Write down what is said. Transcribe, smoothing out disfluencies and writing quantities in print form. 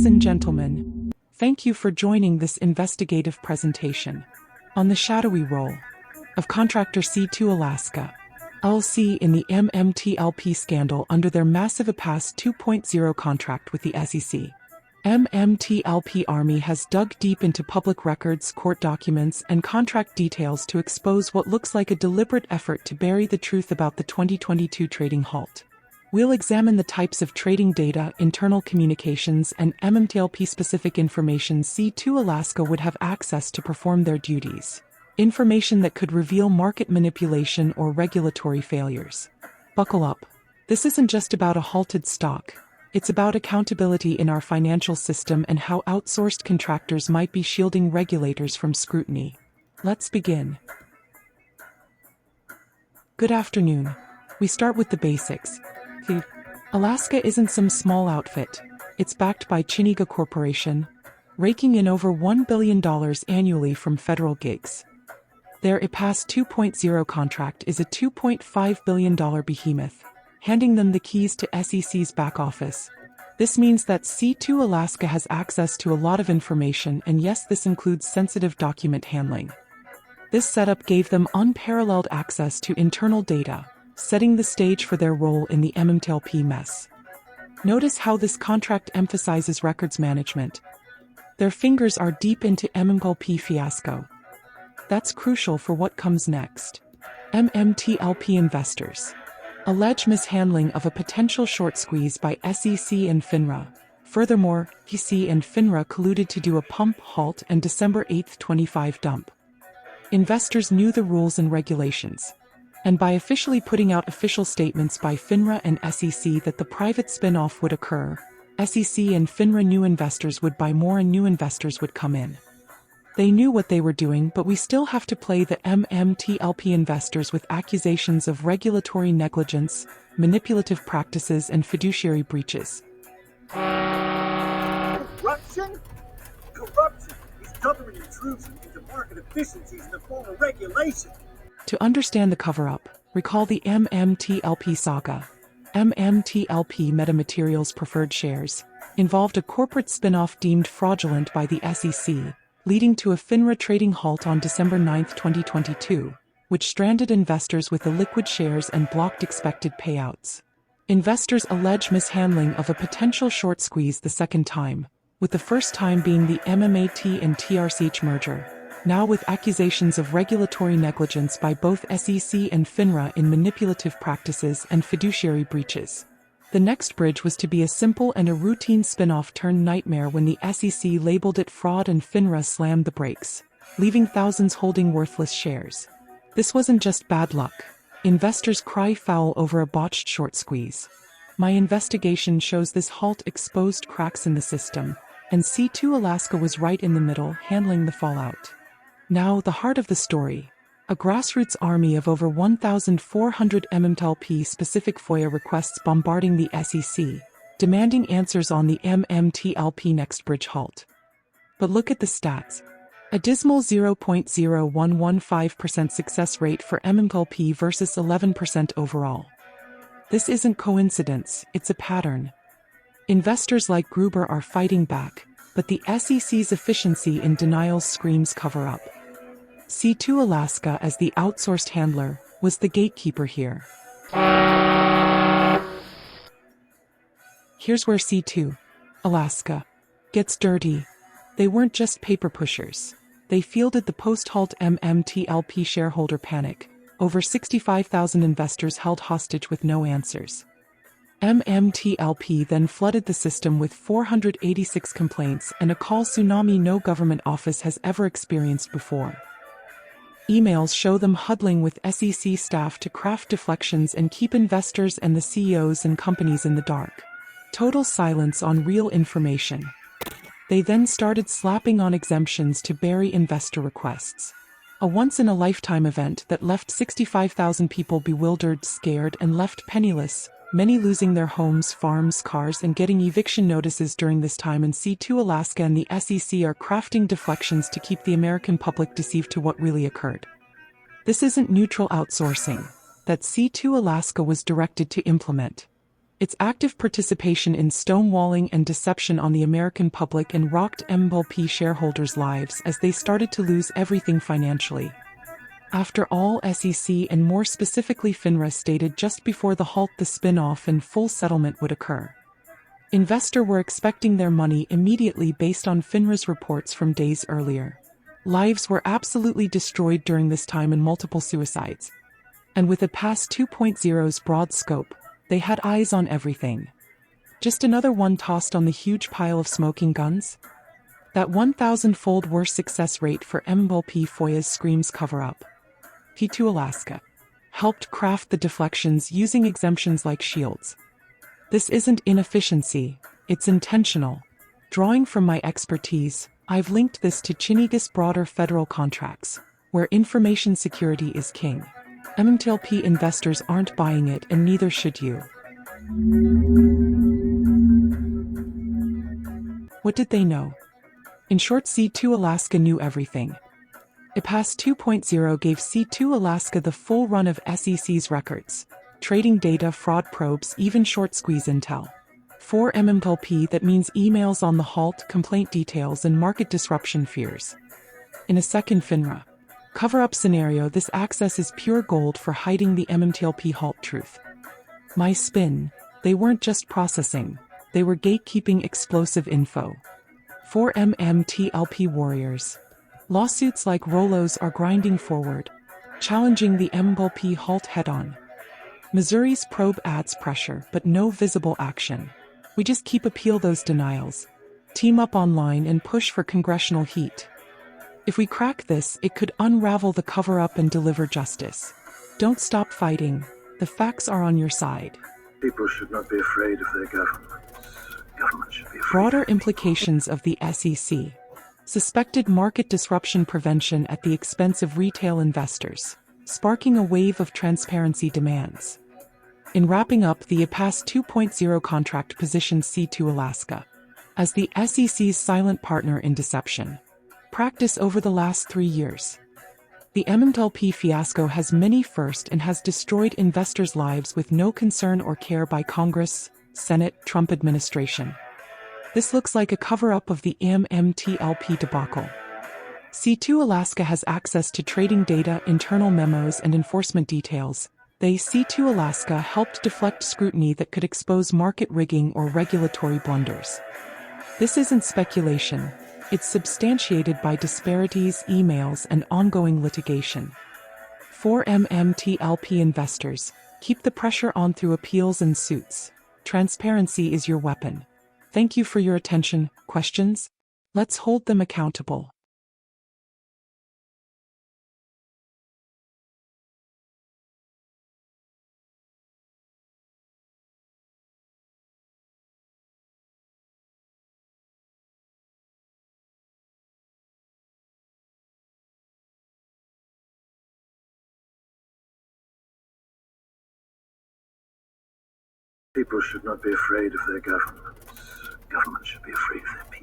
Ladies and gentlemen, thank you for joining this investigative presentation on the shadowy role of contractor C2 Alaska LLC in the MMTLP scandal under their massive IPASS 2.0 contract with the SEC. MMTLP Army has dug deep into public records, court documents, and contract details to expose what looks like a deliberate effort to bury the truth about the 2022 trading halt. We'll examine the types of trading data, internal communications, and MMTLP-specific information C2 Alaska would have access to perform their duties. Information that could reveal market manipulation or regulatory failures. Buckle up. This isn't just about a halted stock. It's about accountability in our financial system and how outsourced contractors might be shielding regulators from scrutiny. Let's begin. Good afternoon. We start with the basics. Alaska isn't some small outfit. It's backed by Chiniga Corporation, raking in over $1 billion annually from federal gigs. Their IPASS 2.0 contract is a $2.5 billion behemoth, handing them the keys to SEC's back office. This means that C2 Alaska has access to a lot of information, and yes, this includes sensitive document handling. This setup gave them unparalleled access to internal data, setting the stage for their role in the MMTLP mess. Notice how this contract emphasizes records management. Their fingers are deep into MMTLP Fiasco. That's crucial for what comes next. MMTLP investors. Alleged mishandling of a potential short squeeze by SEC and FINRA. Furthermore, SEC and FINRA colluded to do a pump, halt, and December 8, 25 dump. Investors knew the rules and regulations. And by officially putting out official statements by FINRA and SEC that the private spinoff would occur, SEC and FINRA knew investors would buy more and new investors would come in. They knew what they were doing, but we still have to play the MMTLP investors with accusations of regulatory negligence, manipulative practices, and fiduciary breaches. Corruption? Corruption is government intrusion into market efficiencies in the form of regulation. To understand the cover-up, recall the MMTLP saga. MMTLP Metamaterials preferred shares involved a corporate spin-off deemed fraudulent by the SEC, leading to a FINRA trading halt on December 9, 2022, which stranded investors with illiquid shares and blocked expected payouts. Investors allege mishandling of a potential short squeeze the second time, with the first time being the MMAT and TRCH merger. Now with accusations of regulatory negligence by both SEC and FINRA in manipulative practices and fiduciary breaches. The next bridge was to be a simple and a routine spin-off turned nightmare when the SEC labeled it fraud and FINRA slammed the brakes, leaving thousands holding worthless shares. This wasn't just bad luck. Investors cry foul over a botched short squeeze. My investigation shows this halt exposed cracks in the system, and C2 Alaska was right in the middle, handling the fallout. Now, the heart of the story. A grassroots army of over 1,400 MMTLP-specific FOIA requests bombarding the SEC, demanding answers on the MMTLP next bridge halt. But look at the stats. A dismal 0.0115% success rate for MMTLP versus 11% overall. This isn't coincidence, it's a pattern. Investors like Gruber are fighting back, but the SEC's efficiency in denials screams cover up. C2 Alaska, as the outsourced handler, was the gatekeeper here. Here's where C2 Alaska gets dirty. They weren't just paper pushers. They fielded the post-halt MMTLP shareholder panic. Over 65,000 investors held hostage with no answers. MMTLP then flooded the system with 486 complaints and a call tsunami no government office has ever experienced before. Emails show them huddling with SEC staff to craft deflections and keep investors and the CEOs and companies in the dark. Total silence on real information. They then started slapping on exemptions to bury investor requests. A once-in-a-lifetime event that left 65,000 people bewildered, scared, and left penniless, many losing their homes, farms, cars, and getting eviction notices during this time. And C2 Alaska and the SEC are crafting deflections to keep the American public deceived to what really occurred. This isn't neutral outsourcing that C2 Alaska was directed to implement. Its active participation in stonewalling and deception on the American public and rocked MMTLP shareholders' lives as they started to lose everything financially. After all, SEC and more specifically FINRA stated just before the Halt the spin-off and full settlement would occur. Investors were expecting their money immediately based on FINRA's reports from days earlier. Lives were absolutely destroyed during this time and multiple suicides. And with IPASS 2.0's broad scope, they had eyes on everything. Just another one tossed on the huge pile of smoking guns? That 1,000-fold worse success rate for MMTLP FOIA's screams cover-up. P2 Alaska helped craft the deflections using exemptions like shields. This isn't inefficiency, it's intentional. Drawing from my expertise, I've linked this to Chiniga's broader federal contracts, where information security is king. MMTLP investors aren't buying it, and neither should you. What did they know? In short, C2 Alaska knew everything. IPASS 2.0 gave C2 Alaska the full run of SEC's records, trading data, fraud probes, even short squeeze intel. For MMTLP, that means emails on the Halt, complaint details, and market disruption fears. In a second FINRA cover-up scenario, this access is pure gold for hiding the MMTLP Halt truth. My spin: they weren't just processing, they were gatekeeping explosive info. For MMTLP warriors, lawsuits like Rolo's are grinding forward, challenging the MMTLP Halt head-on. Missouri's probe adds pressure, but no visible action. We just keep appeal those denials, team up online, and push for congressional heat. If we crack this, it could unravel the cover-up and deliver justice. Don't stop fighting. The facts are on your side. People should not be afraid of their governments. Governments should be afraid. Broader implications of the SEC. Suspected market disruption prevention at the expense of retail investors, sparking a wave of transparency demands. In wrapping up, the IPASS 2.0 contract positions C2 Alaska as the SEC's silent partner in deception practice over the last 3 years. The MMTLP fiasco has many firsts and has destroyed investors' lives with no concern or care by Congress, Senate, Trump administration. This looks like a cover-up of the MMTLP debacle. C2 Alaska has access to trading data, internal memos, and enforcement details. C2 Alaska helped deflect scrutiny that could expose market rigging or regulatory blunders. This isn't speculation. It's substantiated by disparities, emails, and ongoing litigation. For MMTLP investors, keep the pressure on through appeals and suits. Transparency is your weapon. Thank you for your attention. Questions? Let's hold them accountable. People should not be afraid of their governments. Governments should be afraid of their people.